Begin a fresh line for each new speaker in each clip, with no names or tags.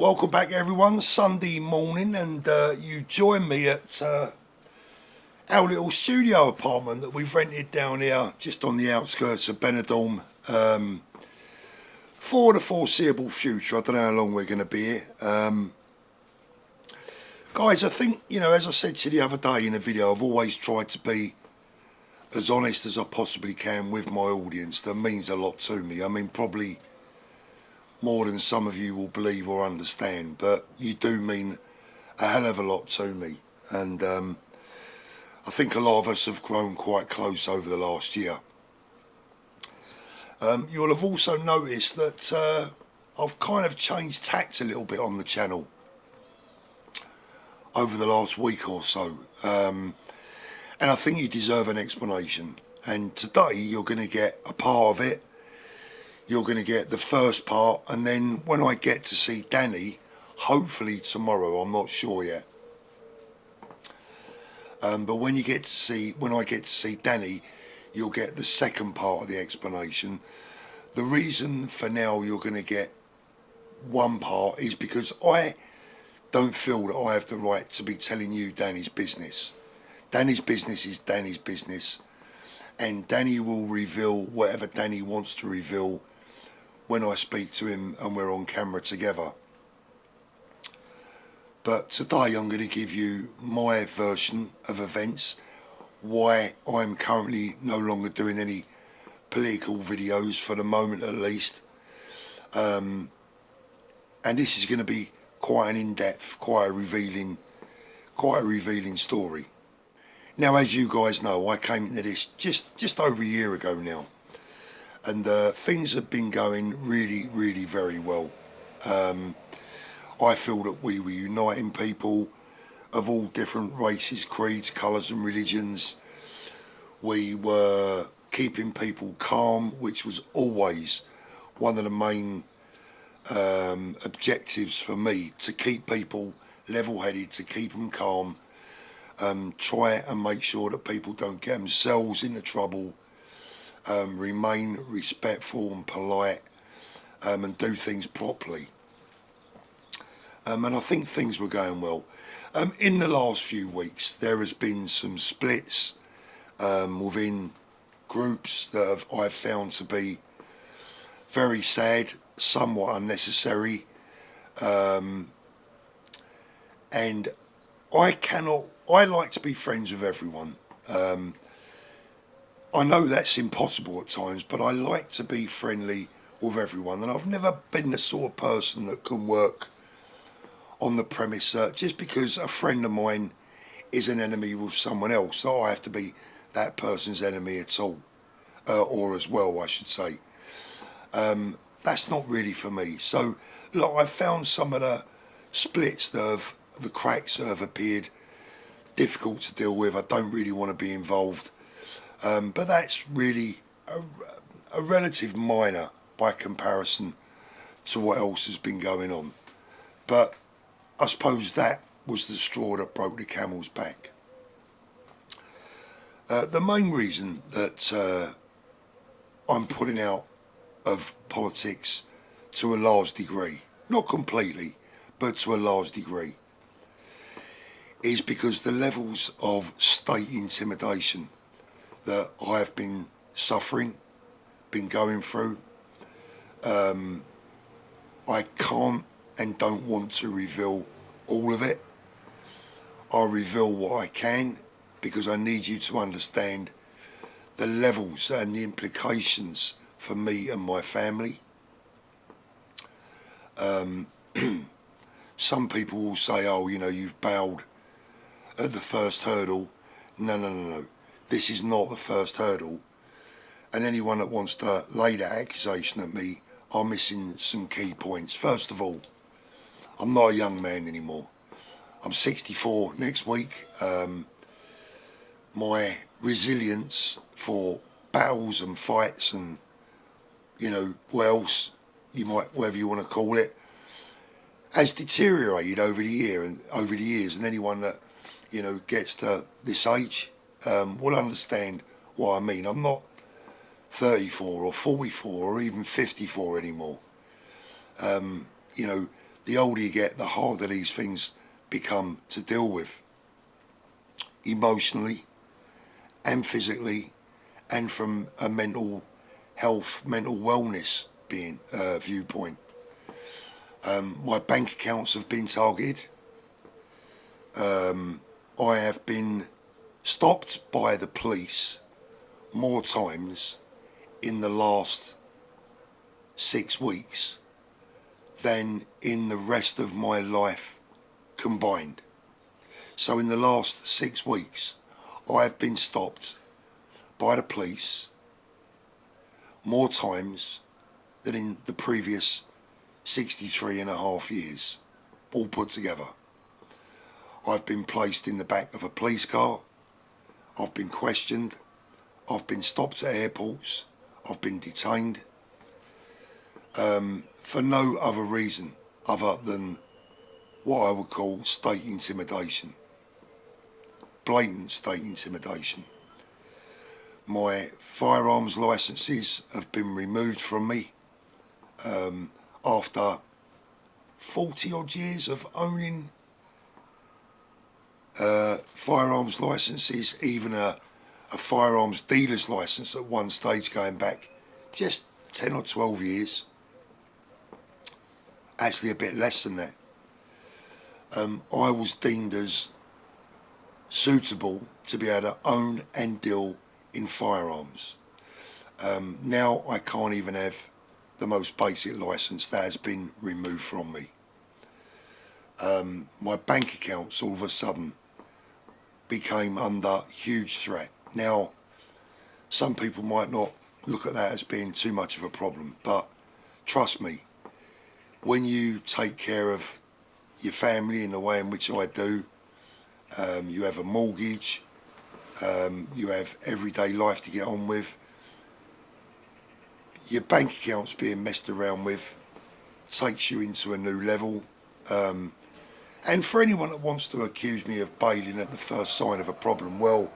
Welcome back everyone, Sunday morning, and you join me at our little studio apartment that we've rented down here just on the outskirts of Benidorm for the foreseeable future. I don't know how long we're going to be here. Guys, I think, as I said to you the other day in a video, I've always tried to be as honest as I possibly can with my audience. That means a lot to me. I mean, probably more than some of you will believe or understand, but you do mean a hell of a lot to me. And I think a lot of us have grown quite close over the last year. You'll have also noticed that I've kind of changed tact a little bit on the channel over the last week or so. And I think you deserve an explanation. And today you're going to get a part of it. You're going to get the first part, and then when I get to see Danny, hopefully tomorrow, I'm not sure yet. But when I get to see Danny, you'll get the second part of the explanation. The reason for now you're going to get one part is because I don't feel that I have the right to be telling you Danny's business. Danny's business is Danny's business, and Danny will reveal whatever Danny wants to reveal when I speak to him and we're on camera together. But today I'm going to give you my version of events, why I'm currently no longer doing any political videos for the moment at least. And this is going to be quite an in-depth, quite a revealing story. Now, as you guys know, I came into this just over a year ago now. And things have been going really, really very well. I feel that we were uniting people of all different races, creeds, colours and religions. We were keeping people calm, which was always one of the main objectives for me, to keep people level-headed, to keep them calm, try and make sure that people don't get themselves into trouble, remain respectful and polite, and do things properly. And I think things were going well. In the last few weeks, there has been some splits within groups that I've found to be very sad, somewhat unnecessary, and I like to be friends with everyone. I know that's impossible at times, but I like to be friendly with everyone, and I've never been the sort of person that can work on the premise that just because a friend of mine is an enemy with someone else, that I have to be that person's enemy at all, or as well, I should say. That's not really for me. So, look, I've found some of the splits the cracks that have appeared difficult to deal with. I don't really want to be involved. But that's really a relative minor by comparison to what else has been going on. But I suppose that was the straw that broke the camel's back. The main reason that I'm pulling out of politics to a large degree, not completely, but to a large degree, is because the levels of state intimidation that I have been suffering, been going through, I can't and don't want to reveal all of it. I reveal what I can because I need you to understand the levels and the implications for me and my family. Some people will say, oh, you've bailed at the first hurdle. No. This is not the first hurdle, and anyone that wants to lay that accusation at me are missing some key points. First of all, I'm not a young man anymore. I'm 64 next week. My resilience for battles and fights and, what else whatever you want to call it, has deteriorated over the years, and anyone that, gets to this age will understand what I mean. I'm not 34 or 44 or even 54 anymore. the older you get, the harder these things become to deal with, emotionally and physically, and from a mental health, mental wellness viewpoint. My bank accounts have been targeted. I have been stopped by the police more times in the last 6 weeks than in the rest of my life combined. So in the last 6 weeks, I have been stopped by the police more times than in the previous 63 and a half years, all put together. I've been placed in the back of a police car. I've been questioned. I've been stopped at airports. I've been detained for no other reason other than what I would call state intimidation. Blatant state intimidation. My firearms licences have been removed from me after 40 odd years of owning firearms licences, even a firearms dealer's licence at one stage going back just 10 or 12 years. Actually a bit less than that. I was deemed as suitable to be able to own and deal in firearms. Now I can't even have the most basic licence. That has been removed from me. My bank accounts all of a sudden became under huge threat. Now, some people might not look at that as being too much of a problem, but trust me, when you take care of your family in the way in which I do, you have a mortgage, you have everyday life to get on with, your bank accounts being messed around with takes you into a new level. And for anyone that wants to accuse me of bailing at the first sign of a problem, well,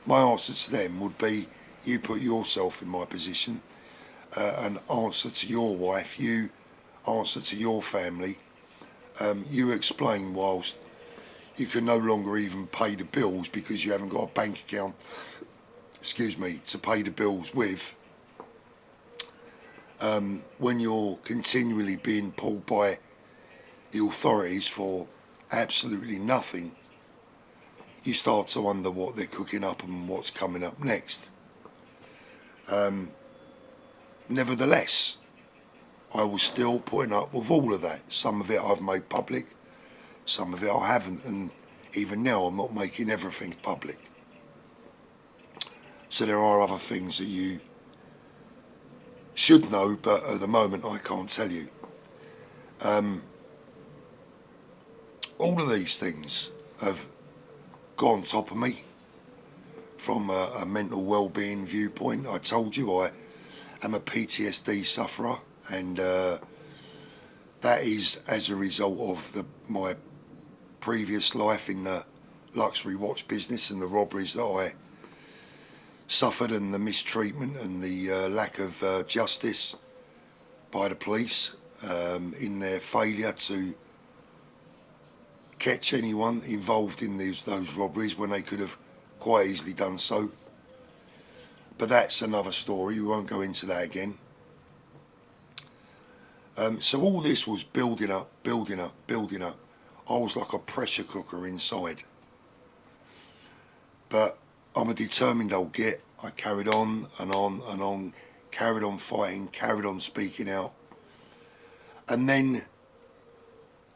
my answer to them would be, you put yourself in my position, and answer to your wife, you answer to your family, you explain whilst you can no longer even pay the bills because you haven't got a bank account, to pay the bills with. When you're continually being pulled by the authorities for absolutely nothing, you start to wonder what they're cooking up and what's coming up next. Nevertheless, I was still putting up with all of that. Some of it I've made public, some of it I haven't, and even now I'm not making everything public. So there are other things that you should know, but at the moment I can't tell you. All of these things have got on top of me from a mental well-being viewpoint. I told you I am a PTSD sufferer, and that is as a result of my previous life in the luxury watch business and the robberies that I suffered, and the mistreatment and the lack of justice by the police in their failure to catch anyone involved in those robberies when they could have quite easily done so. But that's another story, we won't go into that again. So all this was building up. I was like a pressure cooker inside. But I'm a determined old git. I carried on and on, carried on fighting, carried on speaking out. And then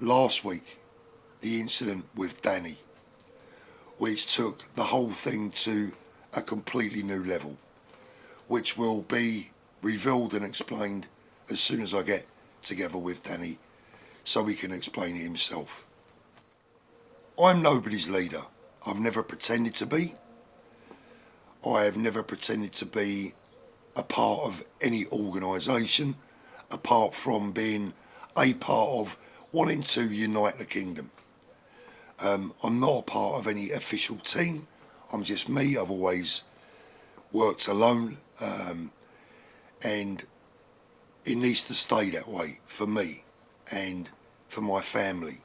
last week, the incident with Danny, which took the whole thing to a completely new level, which will be revealed and explained as soon as I get together with Danny so he can explain it himself. I'm nobody's leader. I've never pretended to be. I have never pretended to be a part of any organisation apart from being a part of wanting to unite the kingdom. I'm not a part of any official team. I'm just me. I've always worked alone, and it needs to stay that way for me. And for my family.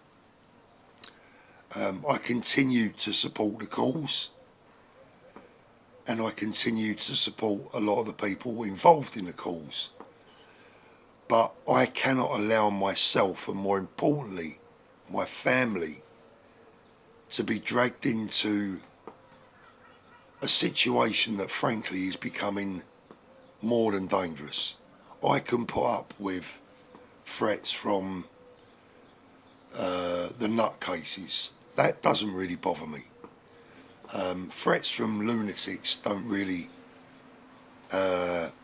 I continue to support the cause, and I continue to support a lot of the people involved in the cause. But I cannot allow myself, and more importantly, my family, to be dragged into a situation that frankly is becoming more than dangerous. I can put up with threats from the nutcases. That doesn't really bother me. Threats from lunatics don't really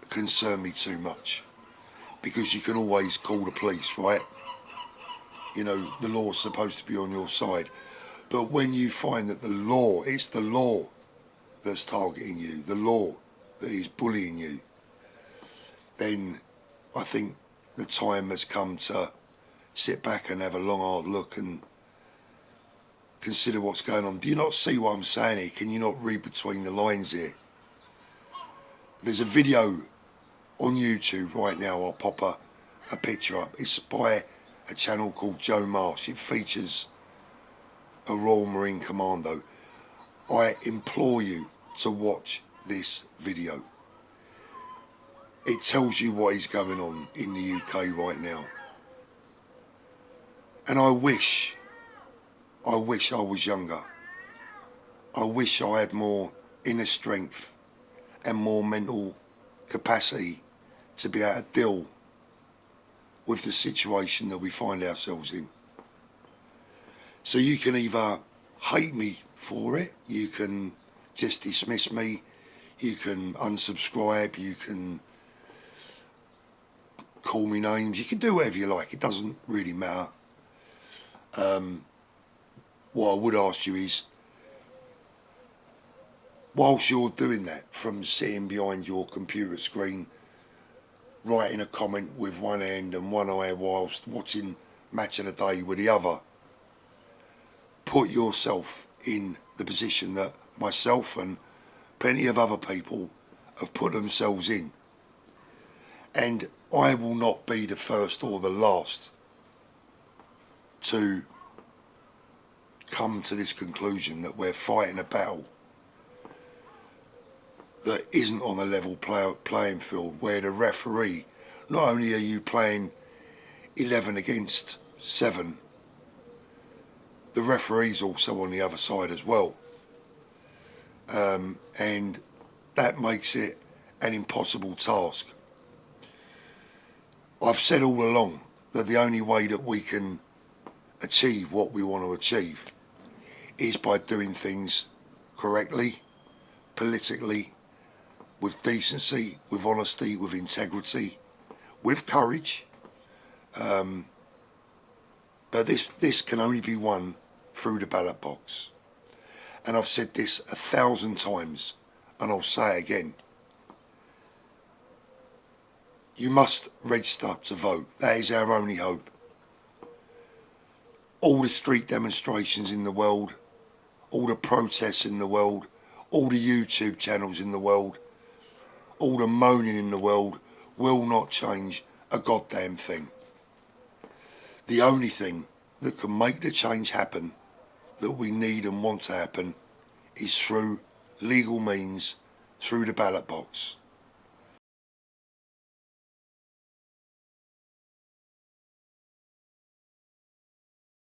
concern me too much, because you can always call the police, right? You know, the law's supposed to be on your side. But when you find that it's the law that's targeting you, the law that is bullying you, then I think the time has come to sit back and have a long, hard look and consider what's going on. Do you not see what I'm saying here? Can you not read between the lines here? There's a video on YouTube right now. I'll pop a picture up. It's by a channel called Joe Marsh. It features a Royal Marine Commando. I implore you to watch this video. It tells you what is going on in the UK right now. And I wish I was younger. I wish I had more inner strength and more mental capacity to be able to deal with the situation that we find ourselves in. So you can either hate me for it, you can just dismiss me, you can unsubscribe, you can call me names, you can do whatever you like, it doesn't really matter. What I would ask you is, whilst you're doing that, from sitting behind your computer screen, writing a comment with one hand and one eye whilst watching Match of the Day with the other, put yourself in the position that myself and plenty of other people have put themselves in. And I will not be the first or the last to come to this conclusion that we're fighting a battle that isn't on a level playing field, where the referee, not only are you playing 11 against 7, the referee's also on the other side as well. And that makes it an impossible task. I've said all along that the only way that we can achieve what we want to achieve is by doing things correctly, politically, with decency, with honesty, with integrity, with courage. But this can only be won through the ballot box. And I've said this 1,000 times, and I'll say it again. You must register to vote. That is our only hope. All the street demonstrations in the world, all the protests in the world, all the YouTube channels in the world, all the moaning in the world will not change a goddamn thing. The only thing that can make the change happen that we need and want to happen is through legal means, through the ballot box.